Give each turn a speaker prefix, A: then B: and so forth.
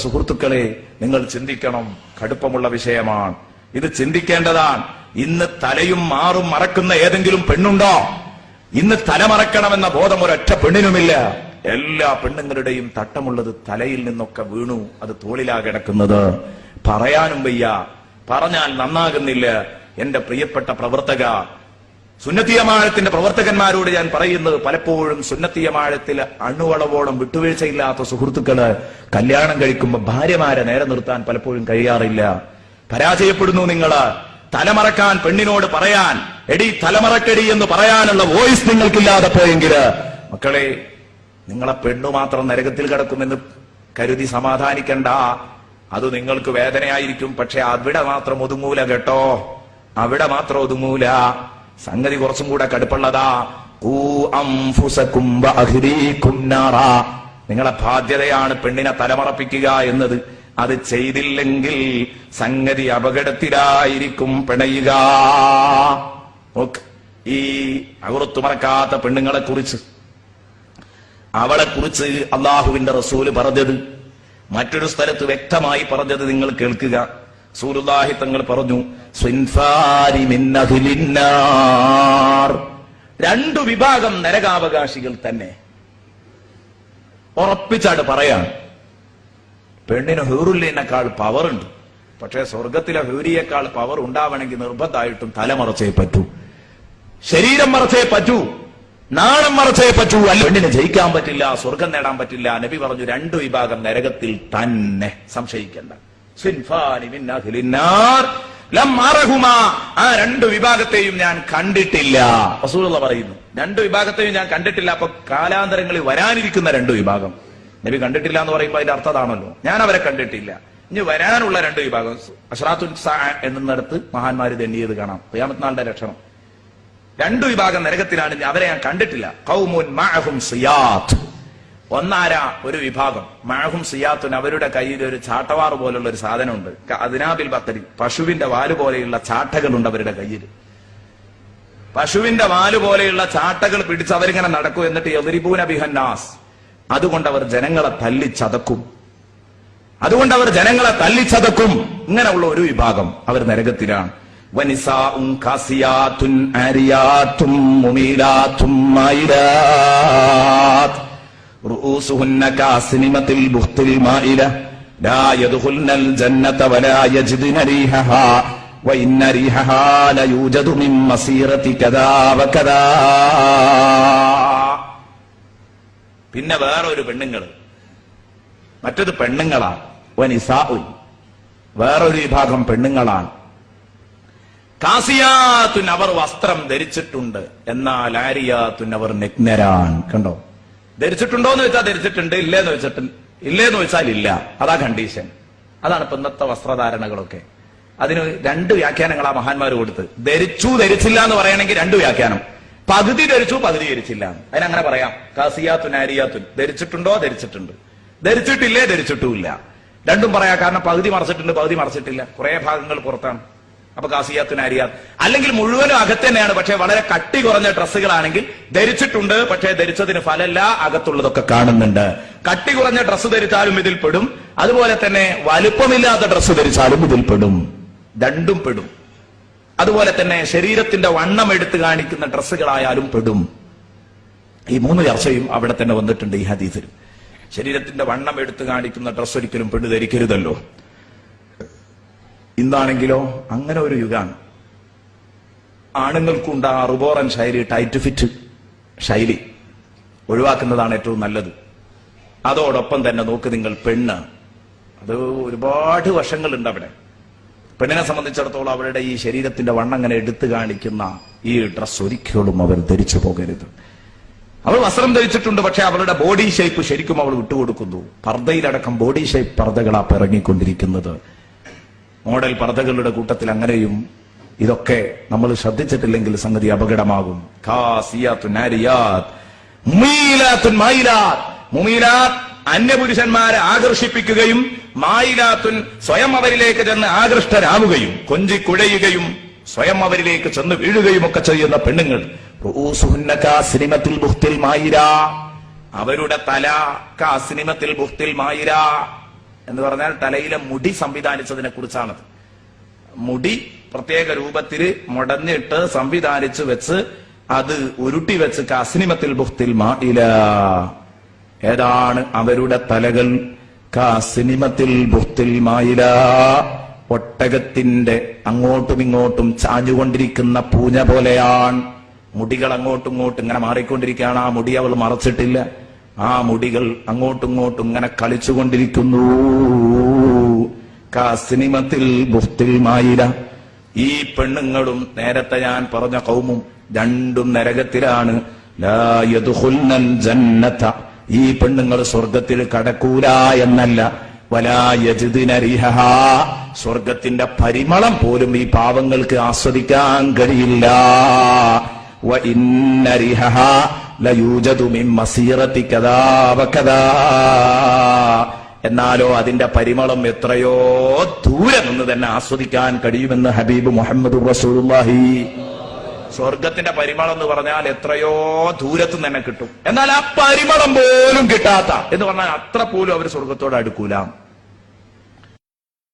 A: സുഹൃത്തുക്കളെ, നിങ്ങൾ ചിന്തിക്കണം. കടുപ്പമുള്ള വിഷയമാണ് ഇത്, ചിന്തിക്കേണ്ടതാണ്. ഇന്ന് തലയും മാറും മറക്കുന്ന ഏതെങ്കിലും പെണ്ണുണ്ടോ? ഇന്ന് തലമറക്കണമെന്ന ബോധം ഒരൊറ്റ പെണ്ണിനുമില്ല. എല്ലാ പെണ്ണുങ്ങളുടെയും തട്ടമുള്ളത് തലയിൽ നിന്നൊക്കെ വീണു, അത് തോളിലാ കിടക്കുന്നത്. പറയാനും വയ്യ, പറഞ്ഞാൽ നന്നാകുന്നില്ല. എന്റെ പ്രിയപ്പെട്ട പ്രവർത്തക, സുന്നത്തിയമാഴത്തിന്റെ പ്രവർത്തകന്മാരോട് ഞാൻ പറയുന്നത്, പലപ്പോഴും സുന്നത്തിയമാഴത്തിൽ അണുവളവോളം വിട്ടുവീഴ്ചയില്ലാത്ത സുഹൃത്തുക്കള് കല്യാണം കഴിക്കുമ്പോ ഭാര്യമാരെ നേരെ നിർത്താൻ പലപ്പോഴും കഴിയാറില്ല. പരാജയപ്പെടുന്നു. നിങ്ങള് തലമറക്കാൻ പെണ്ണിനോട് പറയാൻ, എടി തലമറക്കടി എന്ന് പറയാനുള്ള വോയിസ് നിങ്ങൾക്കില്ലാതെ പോയെങ്കില്, മക്കളെ, നിങ്ങളെ പെണ്ണു മാത്രം നരകത്തിൽ കിടക്കുമെന്ന് കരുതി സമാധാനിക്കണ്ട. അത് നിങ്ങൾക്ക് വേദനയായിരിക്കും. പക്ഷെ അവിടെ മാത്രം ഒതുങ്ങൂല കേട്ടോ, അവിടെ മാത്രം ഒതുങ്ങൂല. സംഗതി കുറച്ചും കൂടെ കടുപ്പുള്ളതാ. നിങ്ങളെ ബാധ്യതയാണ് പെണ്ണിനെ തലമറപ്പിക്കുക എന്നത്. അത് ചെയ്തില്ലെങ്കിൽ സംഗതി അപകടത്തിലായിരിക്കും പിണയുക. ഈ ഔറത്ത് മറക്കാത്ത പെണ്ണുങ്ങളെ കുറിച്ച്, അവളെ കുറിച്ച് അള്ളാഹുവിന്റെ റസൂല് പറഞ്ഞത്, മറ്റൊരു സ്ഥലത്ത് വ്യക്തമായി പറഞ്ഞത് നിങ്ങൾ കേൾക്കുക. റസൂലുള്ളാഹി തങ്ങൾ പറഞ്ഞു, സ്വിൻഫാരി മിൻ അഹ്ലിന്നാർ, രണ്ടു വിഭാഗം നരകാവകാശികൾ തന്നെ. ഉറപ്പിച്ചാട് പറയാണ്. പെണ്ണിന് ഹൂറുല്ലിനേക്കാൾ പവർ ഉണ്ട്. പക്ഷേ സ്വർഗത്തിലെ ഹൂരിയേക്കാൾ പവർ ഉണ്ടാവണമെങ്കിൽ നിർബന്ധമായിട്ടും തലമറച്ചേ പറ്റൂ, ശരീരം മറച്ചേ പറ്റൂ, നാണം മറച്ചേ പറ്റൂ. അല്ല, പെണ്ണിന് ജയിക്കാൻ പറ്റില്ല, സ്വർഗം നേടാൻ പറ്റില്ല. നബി പറഞ്ഞു, രണ്ടു വിഭാഗം നരകത്തിൽ തന്നെ, സംശയിക്കേണ്ട. ആ രണ്ടു വിഭാഗത്തെയും ഞാൻ കണ്ടിട്ടില്ല. റസൂലുള്ളാഹി പറയുന്നു, രണ്ടു വിഭാഗത്തെയും ഞാൻ കണ്ടിട്ടില്ല. അപ്പൊ കാലാന്തരങ്ങളിൽ വരാനിരിക്കുന്ന രണ്ടു വിഭാഗം നബി കണ്ടിട്ടില്ല എന്ന് പറയുമ്പോൾ അതിന്റെ അർത്ഥതാണല്ലോ, ഞാൻ അവരെ കണ്ടിട്ടില്ല. ഇനി വരാനുള്ള രണ്ടു വിഭാഗം, അശ്റാത്തുൽ സാഅ എന്നിടത്ത് മഹാന്മാര് തെന്നിയത് കാണാം, ഖിയാമത്ത് നാളിന്റെ ലക്ഷണം. രണ്ടു വിഭാഗം നരകത്തിലാണ്, അവരെ ഞാൻ കണ്ടിട്ടില്ല. ഖൗമുൻ മഅഹും സിയാത്ത്, ഒന്നാരാ ഒരു വിഭാഗം, മഅഹും സിയാത്തുൻ, അവരുടെ കയ്യിൽ ഒരു ചാട്ടവാർ പോലുള്ള ഒരു സാധനമുണ്ട്. അദ്നാബിൽ ബത്തരി, പശുവിന്റെ വാല് പോലെയുള്ള ചാട്ടകളുണ്ട് അവരുടെ കയ്യിൽ. പശുവിന്റെ വാല് പോലെയുള്ള ചാട്ടകൾ പിടിച്ച് അവരിങ്ങനെ നടക്കും. എന്നിട്ട് യദ്രിബൂന ബിഹന്നാസ്, അതുകൊണ്ട് അവർ ജനങ്ങളെ തല്ലിച്ചതക്കും. ഇങ്ങനെയുള്ള ഒരു വിഭാഗം അവർ നരകത്തിലാണ്. വനിസാഉൻ കാസിയാത്തുൻ ആരിയാത്തും മുമീലാത്തും മൈലാത്ത് റൂസുഹുന്ന കാസ്നിമത്തിൽ ബുഖ്തിൽ മായില ലാ യദ്ഖുൽനൽ ജന്നത വലാ യജിദുന റീഹഹാ വഇന്ന റീഹഹാ ലയൂജദു മിൻ മസീറതി കദാ വകദാ. പിന്നെ വേറൊരു പെണ്ണുങ്ങള്, മറ്റത് പെണ്ണുങ്ങളാണ്. വനിസാഉൻ, വേറൊരു വിഭാഗം പെണ്ണുങ്ങളാണ്. കാസിയാത്തുൻ, അവർ വസ്ത്രം ധരിച്ചിട്ടുണ്ട്. എന്നാൽ ആരിയാത്തുൻ, അവർ നഗ്നരാണ്. കണ്ടോ, ധരിച്ചിട്ടുണ്ടോ എന്ന് വെച്ചാൽ ധരിച്ചിട്ടുണ്ട്, ഇല്ലേന്ന് വെച്ചാൽ ഇല്ല. അതാ കണ്ടീഷൻ. അതാണ് ഇപ്പൊ ഇന്നത്തെ വസ്ത്രധാരണകളൊക്കെ. അതിന് രണ്ട് വ്യാഖ്യാനങ്ങളാ മഹാന്മാർ കൊടുത്ത്. ധരിച്ചു ധരിച്ചില്ല എന്ന് പറയണമെങ്കിൽ രണ്ട് വ്യാഖ്യാനം. പകുതി ധരിച്ചു, പകുതി ധരിച്ചില്ല, അതിനങ്ങനെ പറയാം. കാസിയാത്തുൻ ആരിയാത്തുൻ, ധരിച്ചിട്ടുണ്ടോ, ധരിച്ചിട്ടുണ്ട്, ധരിച്ചിട്ടില്ലേ, ധരിച്ചിട്ടുമില്ല, രണ്ടും പറയാം. കാരണം പകുതി മറച്ചിട്ടുണ്ട്, പകുതി മറച്ചിട്ടില്ല, കുറെ ഭാഗങ്ങൾ പുറത്താണ്. അപ്പൊ കാസിയാത്തുൻ ആരിയാത്ത്. അല്ലെങ്കിൽ മുഴുവനും അകത്ത് തന്നെയാണ്, പക്ഷെ വളരെ കട്ടി കുറഞ്ഞ ഡ്രസ്സുകളാണെങ്കിൽ ധരിച്ചിട്ടുണ്ട്, പക്ഷെ ധരിച്ചതിന് ഫലമല്ല, അകത്തുള്ളതൊക്കെ കാണുന്നുണ്ട്. കട്ടി കുറഞ്ഞ ഡ്രസ്സ് ധരിച്ചാലും ഇതിൽ പെടും, അതുപോലെ തന്നെ വലുപ്പമില്ലാത്ത ഡ്രസ്സ് ധരിച്ചാലും ഇതിൽ പെടും, രണ്ടും പെടും. അതുപോലെ തന്നെ ശരീരത്തിന്റെ വണ്ണം എടുത്തു കാണിക്കുന്ന ഡ്രസ്സുകളായാലും പെടും. ഈ മൂന്ന് ചർച്ചയും അവിടെ തന്നെ വന്നിട്ടുണ്ട് ഈ ഹദീസിൽ. ശരീരത്തിന്റെ വണ്ണം എടുത്തു കാണിക്കുന്ന ഡ്രസ്സ് ഒരിക്കലും പെണ്ണ് ധരിക്കരുതല്ലോ. ഇന്നാണെങ്കിലോ അങ്ങനെ ഒരു യുഗാണ്. ആണുങ്ങൾക്കുണ്ട് ആ റുബോറൻ ശൈലി, ടൈറ്റ് ഫിറ്റ് ശൈലി, ഒഴിവാക്കുന്നതാണ് ഏറ്റവും നല്ലത്. അതോടൊപ്പം തന്നെ നോക്ക് നിങ്ങൾ, പെണ്ണ്, അത് ഒരുപാട് വശങ്ങളുണ്ട് അവിടെ. പെണ്ണിനെ സംബന്ധിച്ചിടത്തോളം അവരുടെ ഈ ശരീരത്തിന്റെ വണ്ണം അങ്ങനെ എടുത്തു കാണിക്കുന്ന ഈ ഡ്രസ് ഒരിക്കലും അവർ ധരിച്ചു പോകരുത്. അവൾ വസ്ത്രം ധരിച്ചിട്ടുണ്ട്, പക്ഷെ അവളുടെ ബോഡി ഷേപ്പ് ശരിക്കും അവൾ വിട്ടുകൊടുക്കുന്നു. പർദ്ദയിലടക്കം ബോഡി ഷേപ്പ് പർദ്ദകളാ ഇറങ്ങിക്കൊണ്ടിരിക്കുന്നത്. മോഡൽ പർദ്ദകളുടെ കൂട്ടത്തിൽ അങ്ങനെയും. ഇതൊക്കെ നമ്മൾ ശ്രദ്ധിച്ചിട്ടില്ലെങ്കിൽ സംഗതി അപകടമാകും. കാസിയാത്തുൻ ആരിയാത്ത്, മുമീലാത്തുൻ മൈലാത്ത്. മുമീലാത്ത് അന്യപുരുഷന്മാരെ ആകർഷിപ്പിക്കുകയും, മായിലാത്തുൻ സ്വയം അവരിലേക്ക് ചെന്ന് ആകൃഷ്ടരാവുകയും, കൊഞ്ചിക്കുഴയുകയും സ്വയം അവരിലേക്ക് ചെന്ന് വീഴുകയും ഒക്കെ ചെയ്യുന്ന പെണ്ണുങ്ങൾ. അവരുടെ തല കാസിനിമത്തിൽ ബുഖ്തിൽ മായിര, എന്ന് പറഞ്ഞാൽ തലയിലെ മുടി സംവിധാനിച്ചതിനെ കുറിച്ചാണത്. മുടി പ്രത്യേക രൂപത്തിൽ മുടഞ്ഞിട്ട് സംവിധാനിച്ചു വെച്ച് അത് ഉരുട്ടി വെച്ച് കാസിനിമത്തിൽ ബുഖ്തിൽ മാഇല. ഏതാണ് അവരുടെ തലകൾ? കാസിനിമത്തിൽ ബുഖ്തിൽ മാഇല, ഒട്ടകത്തിന്റെ അങ്ങോട്ടും ഇങ്ങോട്ടും ചാഞ്ഞുകൊണ്ടിരിക്കുന്ന പൂഞ്ഞ പോലെയാണ്. മുടികൾ അങ്ങോട്ടും ഇങ്ങോട്ടും ഇങ്ങനെ മാറിക്കൊണ്ടിരിക്കുകയാണ്. ആ മുടി അവൾ മറച്ചിട്ടില്ല. ആ മുടികൾ അങ്ങോട്ടും ഇങ്ങോട്ടും ഇങ്ങനെ കളിച്ചുകൊണ്ടിരിക്കുന്നു. കാസിനിമത്തിൽ ബുഖ്തിൽ മാഇല. ഈ പെണ്ണുങ്ങളും നേരത്തെ ഞാൻ പറഞ്ഞ ഖൗമും രണ്ടും നരകത്തിലാണ്. ലാ യദ്ഖുൽനൽ ജന്നത, ഈ പെണ്ണുങ്ങൾ സ്വർഗത്തിൽ കടക്കൂല എന്നല്ല, വലാ യജിദ്ന റിഹഹാ, സ്വർഗത്തിന്റെ പരിമളം പോലും ഈ പാവങ്ങൾക്ക് ആസ്വദിക്കാൻ കഴിയില്ല. വ ഇന്ന റിഹഹാ ലയൂജദു മിൻ മസീറതി കദാ വകദാ, എന്നാലോ അതിന്റെ പരിമളം എത്രയോ ദൂരെ നിന്ന് തന്നെ ആസ്വദിക്കാൻ കഴിയുമെന്ന് ഹബീബ് മുഹമ്മദ് റസൂലുള്ളാഹി. സ്വർഗത്തിന്റെ പരിമളം എന്ന് പറഞ്ഞാൽ എത്രയോ ദൂരത്ത് തന്നെ കിട്ടും. എന്നാൽ ആ പരിമളം പോലും കിട്ടാത്ത എന്ന് പറഞ്ഞാൽ അത്ര പോലും അവർ സ്വർഗത്തോട് അടുക്കൂല.